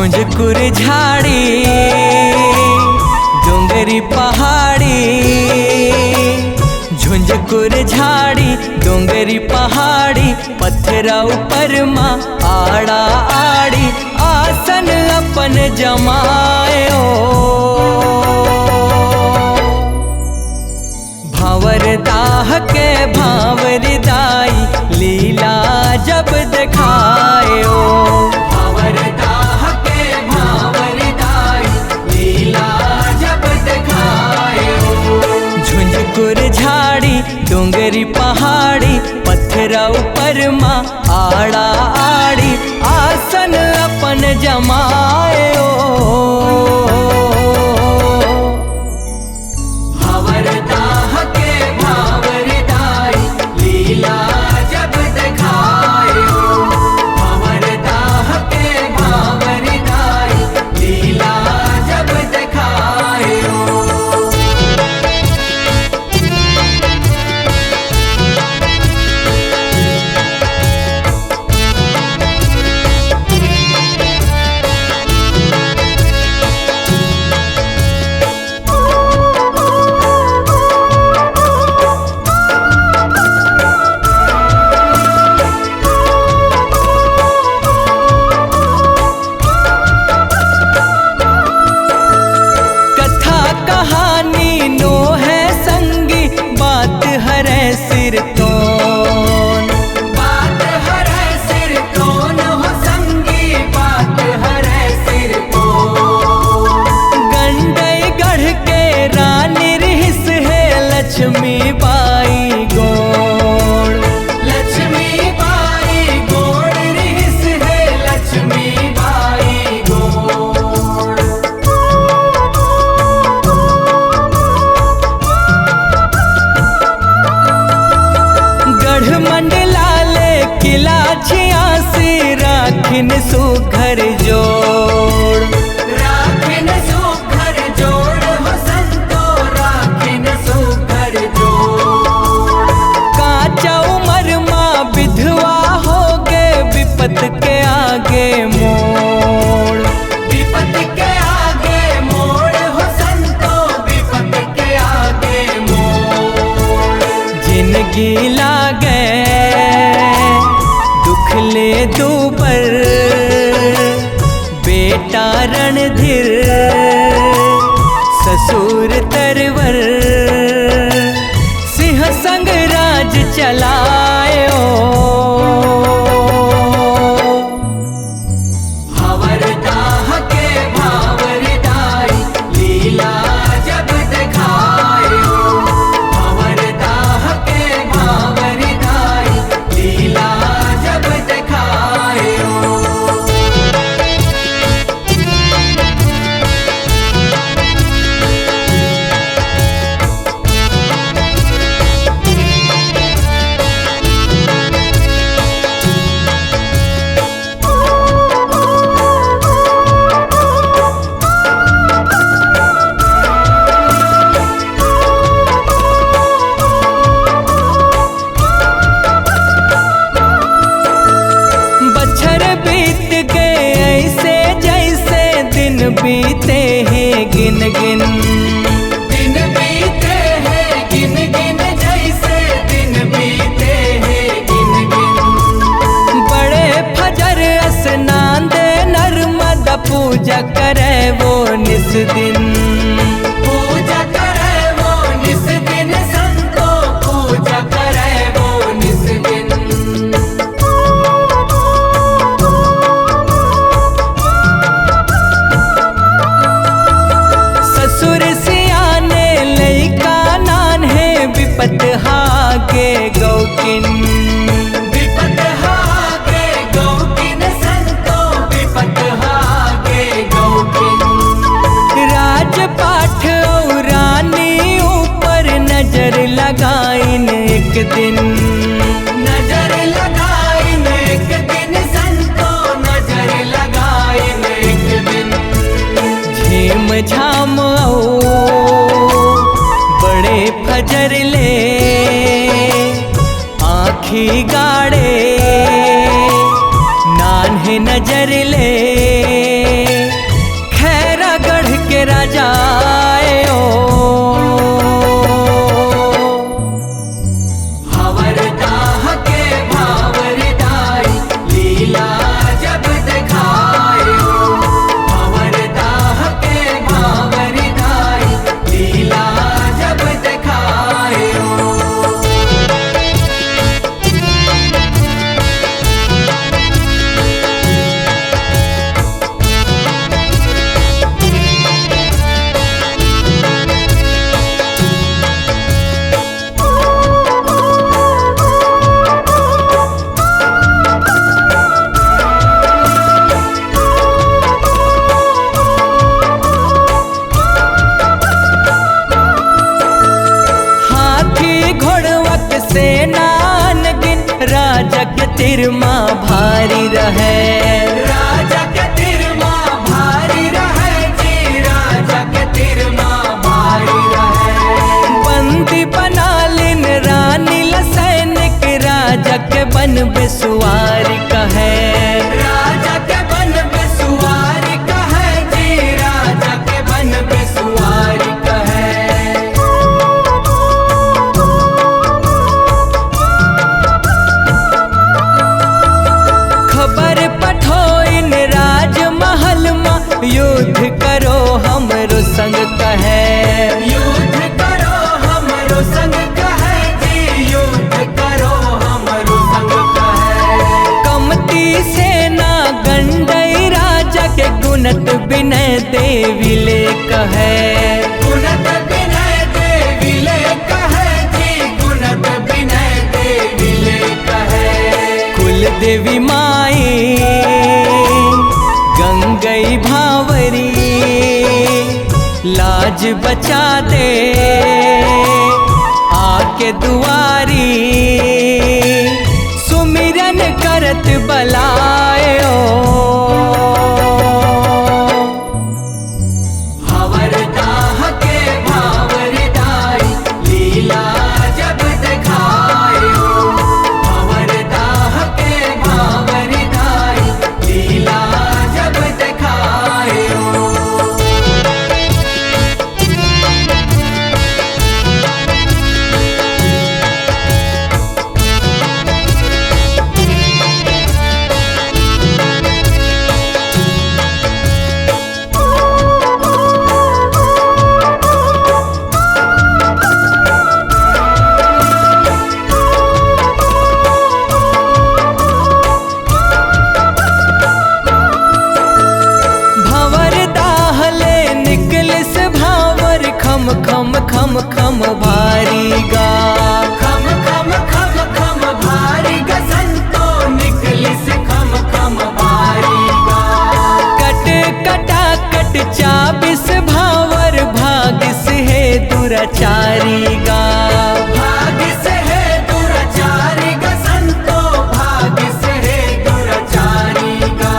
झुंझकुर झाड़ी डोंगरी पहाड़ी, झुंझकुर झाड़ी डोंगरी पहाड़ी, पत्थरा ऊपर माँ आड़ा आड़ी, आसन अपन जमायो। भावर दाह के भावर दाई लीला जब दिखायो। भावर दाह के भावर दाई लीला जब दिखायो। झुंझकुर झाड़ी डोंगरी पहाड़ी, पत्थरा ऊपर माँ आड़ा आड़ी, आसन अपन जमायो। भावर दाह के भावर दाई लीला जब दिखायो। भावर दाह के भावर दाई लीला जब दिखायो। कहानी नो है संगी बात हरे सिर तोन, बात हरे सिर तोन हो संगी बात हरे सिर तोन। गंडई गढ़ के रानी रिहिस है लक्ष्मी बाई गोड़, लक्ष्मी बाई गोड़ रिहिस है लक्ष्मी बाई गोड़। गढ़ मंडलाले किला छियासी राखिन सुघर जोड़, राखिन सुघर जोड़ हो संतो राखिन सुघर जोड़। काचा उमर माँ विधवा हो गे विपत के आगे मोड़, विपत के आगे मोड़ हो संतो विपत के आगे मोड़। जिंदगी लागे दुख ले दूबर बेटा रणधीर, ससुर तरवर सिंह संग राज चलायो। भावर दाह के भावर दाई लीला जब दिखायो। भावर दाह के भावर दाई लीला जब दिखायो। बीते हैं गिन गिन, दिन बीते हैं गिन गिन, जैसे दिन बीते हैं गिन गिन। बड़े फजर स्नान दे नर्मदा पूजा करे वो निस दिन, पूजा करे वो निस दिन संतो पूजा करे वो निस दिन। ससुर सियाने लइका नान है विपत हागे गौकिन, विपत हागे गौकिन संतो विपत हागे गौकिन। राजपाठ और रानी ऊपर नजर लगाइन एक दिन, नजर लगाइन एक दिन संतो नजर लगाइन एक दिन। झेम झाम बड़े फजर ले आँखी गाड़े नान्हे नजर ले राजा आए ओ। राजा के तिरमा भारी रहे, राजा के तिरमा भारी रहे जी, राजा के तिरमा भारी रहे। बंदी बना लिन रानी सैनिक, राजा के बन बेसुआरी कहे, राजा के बन बेसुआरी कहे जी, राजा के बन बेसुआरी कहे। युद्ध करो हमरो संग कहे, युद्ध करो हमरो संग कहे जी, युद्ध करो हमरो संग कहे। कमती सेना गंडई राजा के गुणत विनय देवी ले कहे, गुणत विनय देवी ले कहे जी, गुणत विनय देवी ले कहे। कुल देवी माई गंगई भावरी, लाज बचा दे आके दुआरी, सुमिरन करत बलाए ओ। भंवरदाह के भावरदाई, लीला जब दिखाए ओ। भंवरदाह के भावरदाई, लीला जब दिखाए ओ। खम खम खम भारी गा, खम खम खम खम भारी गा, संतो निकलिस खम खम भारी गा। कट कटा कट चाबिस भावर, भागिस है दुराचारी गा, भागिस है दुराचारी गा, संतो भागिस है दुराचारी गा।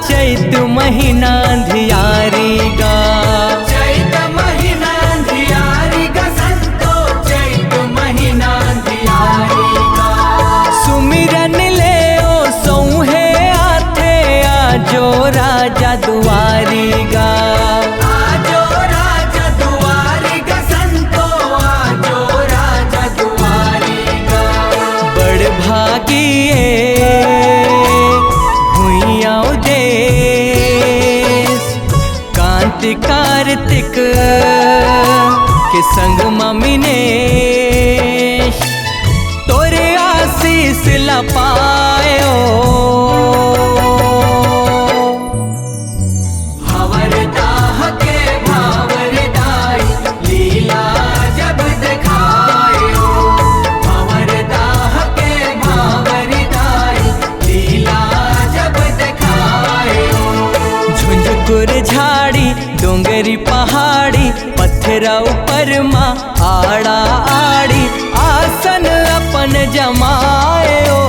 चैत महीना धियारी गा, चैत महीना धियारी गा, संतो चैत महीना धियारी गा। सुमिरन ले ओ सौहे आथे, आजो राजा दुआरी गा, आजो राजा दुआरी गा, संतो आजो राजा दुआरी गा। बड़ भागिए कार्तिक के संग ममिनेश, तोरे आशीष ला पाए ओ। भंवरदाह के भावरदाई, लीला जब दिखाए ओ। भंवरदाह के भावरदाई, लीला जब दिखाए ओ। झुंझुकुर झाड़ी डोंगरी पहाड़ी, पत्थरा ऊपर माँ आड़ा आड़ी, आसन अपन जमाए ओ।